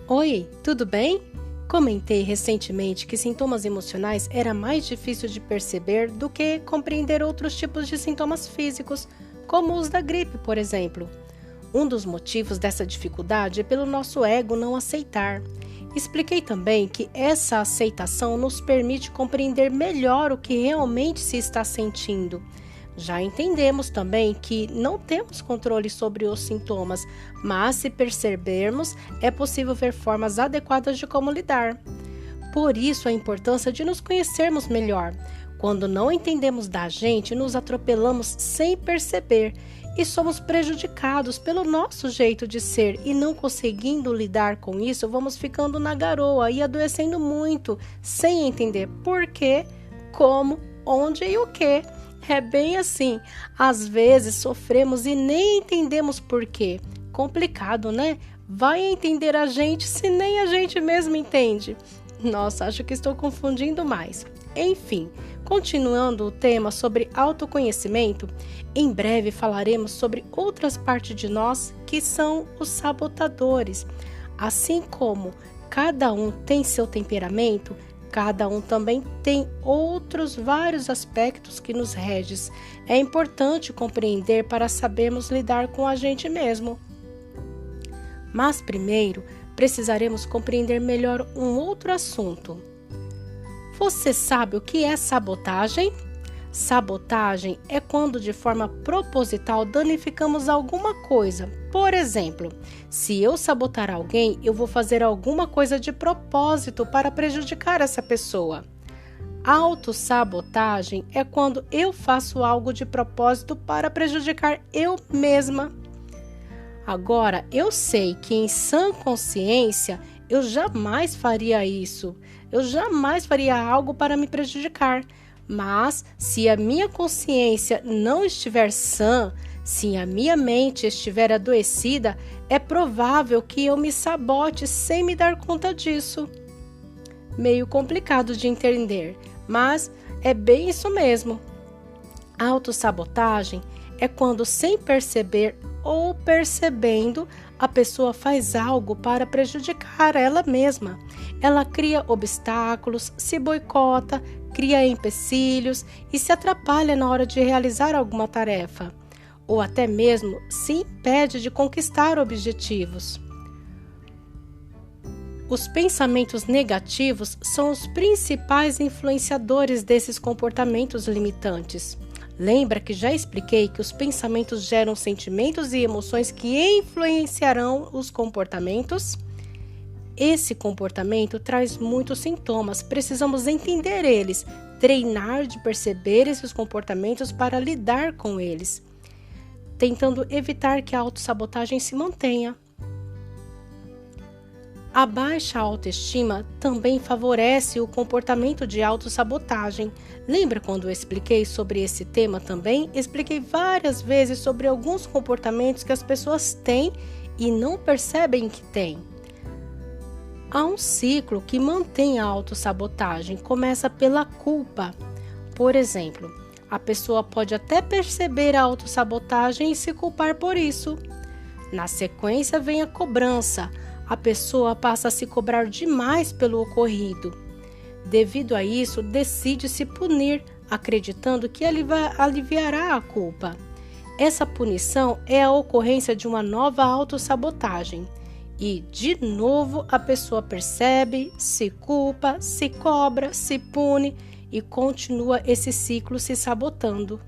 Oi, tudo bem? Comentei recentemente que sintomas emocionais era mais difícil de perceber do que compreender outros tipos de sintomas físicos, como os da gripe, por exemplo. Um dos motivos dessa dificuldade é pelo nosso ego não aceitar. Expliquei também que essa aceitação nos permite compreender melhor o que realmente se está sentindo. Já entendemos também que não temos controle sobre os sintomas, mas se percebermos, é possível ver formas adequadas de como lidar. Por isso, a importância de nos conhecermos melhor. Quando não entendemos da gente, nos atropelamos sem perceber e somos prejudicados pelo nosso jeito de ser e não conseguindo lidar com isso, vamos ficando na garoa e adoecendo muito, sem entender por quê, como, onde e o que. É bem assim, às vezes sofremos e nem entendemos por quê. Complicado, né? Vai entender a gente se nem a gente mesmo entende. Nossa, acho que estou confundindo mais. Enfim, continuando o tema sobre autoconhecimento, em breve falaremos sobre outras partes de nós que são os sabotadores. Assim como cada um tem seu temperamento, cada um também tem outros vários aspectos que nos regem. É importante compreender para sabermos lidar com a gente mesmo. Mas primeiro, precisaremos compreender melhor um outro assunto. Você sabe o que é sabotagem? Sabotagem é quando de forma proposital danificamos alguma coisa. Por exemplo, se eu sabotar alguém, eu vou fazer alguma coisa de propósito para prejudicar essa pessoa. Autossabotagem é quando eu faço algo de propósito para prejudicar eu mesma. Agora, eu sei que em sã consciência eu jamais faria isso. Eu jamais faria algo para me prejudicar. Mas, se a minha consciência não estiver sã, se a minha mente estiver adoecida, é provável que eu me sabote sem me dar conta disso. Meio complicado de entender, mas é bem isso mesmo. A autossabotagem é quando, sem perceber ou percebendo, a pessoa faz algo para prejudicar ela mesma. Ela cria obstáculos, se boicota, cria empecilhos e se atrapalha na hora de realizar alguma tarefa, ou até mesmo se impede de conquistar objetivos. Os pensamentos negativos são os principais influenciadores desses comportamentos limitantes. Lembra que já expliquei que os pensamentos geram sentimentos e emoções que influenciarão os comportamentos? Esse comportamento traz muitos sintomas, precisamos entender eles, treinar de perceber esses comportamentos para lidar com eles, tentando evitar que a autossabotagem se mantenha. A baixa autoestima também favorece o comportamento de autossabotagem. Lembra quando eu expliquei sobre esse tema também? Expliquei várias vezes sobre alguns comportamentos que as pessoas têm e não percebem que têm. Há um ciclo que mantém a autossabotagem, começa pela culpa. Por exemplo, a pessoa pode até perceber a autossabotagem e se culpar por isso. Na sequência vem a cobrança. A pessoa passa a se cobrar demais pelo ocorrido. Devido a isso, decide se punir, acreditando que aliviará a culpa. Essa punição é a ocorrência de uma nova autossabotagem. E, de novo, a pessoa percebe, se culpa, se cobra, se pune e continua esse ciclo se sabotando.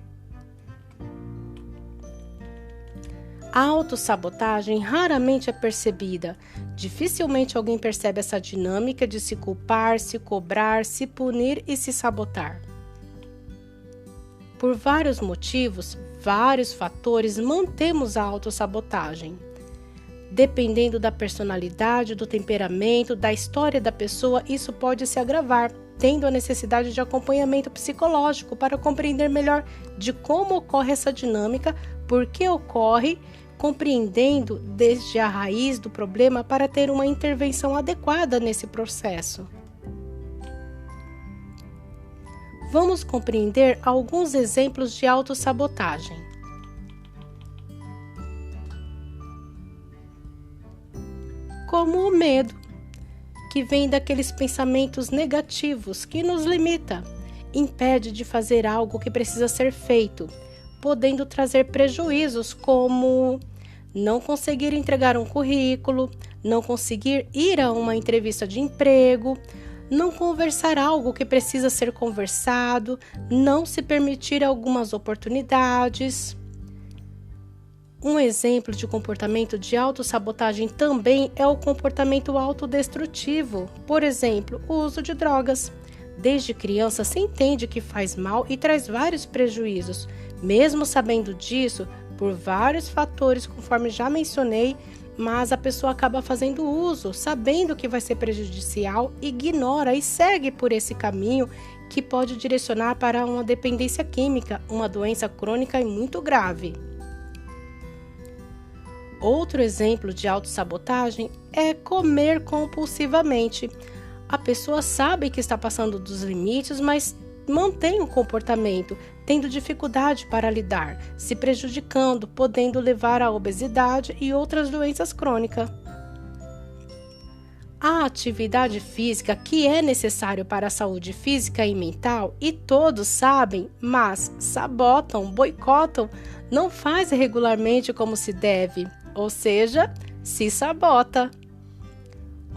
A autossabotagem raramente é percebida. Dificilmente alguém percebe essa dinâmica de se culpar, se cobrar, se punir e se sabotar. Por vários motivos, vários fatores, mantemos a autossabotagem. Dependendo da personalidade, do temperamento, da história da pessoa, isso pode se agravar, tendo a necessidade de acompanhamento psicológico para compreender melhor de como ocorre essa dinâmica, por que ocorre, compreendendo desde a raiz do problema para ter uma intervenção adequada nesse processo. Vamos compreender alguns exemplos de autossabotagem. Como o medo. que vem daqueles pensamentos negativos que nos limita, impede de fazer algo que precisa ser feito, podendo trazer prejuízos como não conseguir entregar um currículo, não conseguir ir a uma entrevista de emprego, não conversar algo que precisa ser conversado, não se permitir algumas oportunidades. Um exemplo de comportamento de autossabotagem também é o comportamento autodestrutivo, por exemplo, o uso de drogas. Desde criança se entende que faz mal e traz vários prejuízos. Mesmo sabendo disso, por vários fatores, conforme já mencionei, mas a pessoa acaba fazendo uso, sabendo que vai ser prejudicial, ignora e segue por esse caminho que pode direcionar para uma dependência química, uma doença crônica e muito grave. Outro exemplo de autossabotagem é comer compulsivamente. A pessoa sabe que está passando dos limites, mas mantém o comportamento, tendo dificuldade para lidar, se prejudicando, podendo levar à obesidade e outras doenças crônicas. A atividade física, que é necessário para a saúde física e mental, e todos sabem, mas sabotam, boicotam, não faz regularmente como se deve, ou seja, se sabota.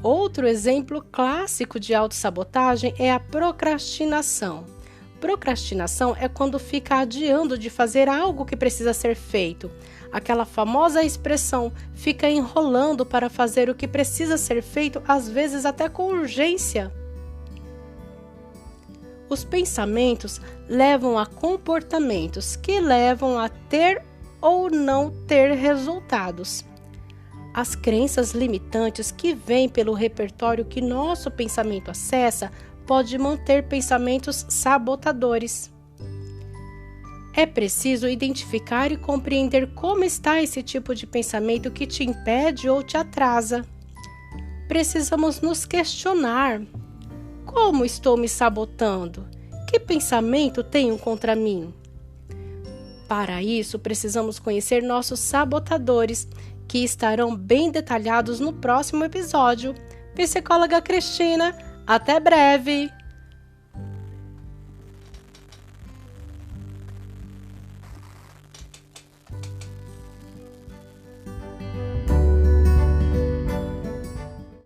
Outro exemplo clássico de autossabotagem é a procrastinação. Procrastinação é quando fica adiando de fazer algo que precisa ser feito. Aquela famosa expressão, fica enrolando para fazer o que precisa ser feito, às vezes até com urgência. Os pensamentos levam a comportamentos que levam a ter ou não ter resultados. As crenças limitantes que vêm pelo repertório que nosso pensamento acessa pode manter pensamentos sabotadores. É preciso identificar e compreender como está esse tipo de pensamento que te impede ou te atrasa. Precisamos nos questionar: como estou me sabotando? Que pensamento tenho contra mim? Para isso, precisamos conhecer nossos sabotadores, que estarão bem detalhados no próximo episódio. Psicóloga Cristina, até breve!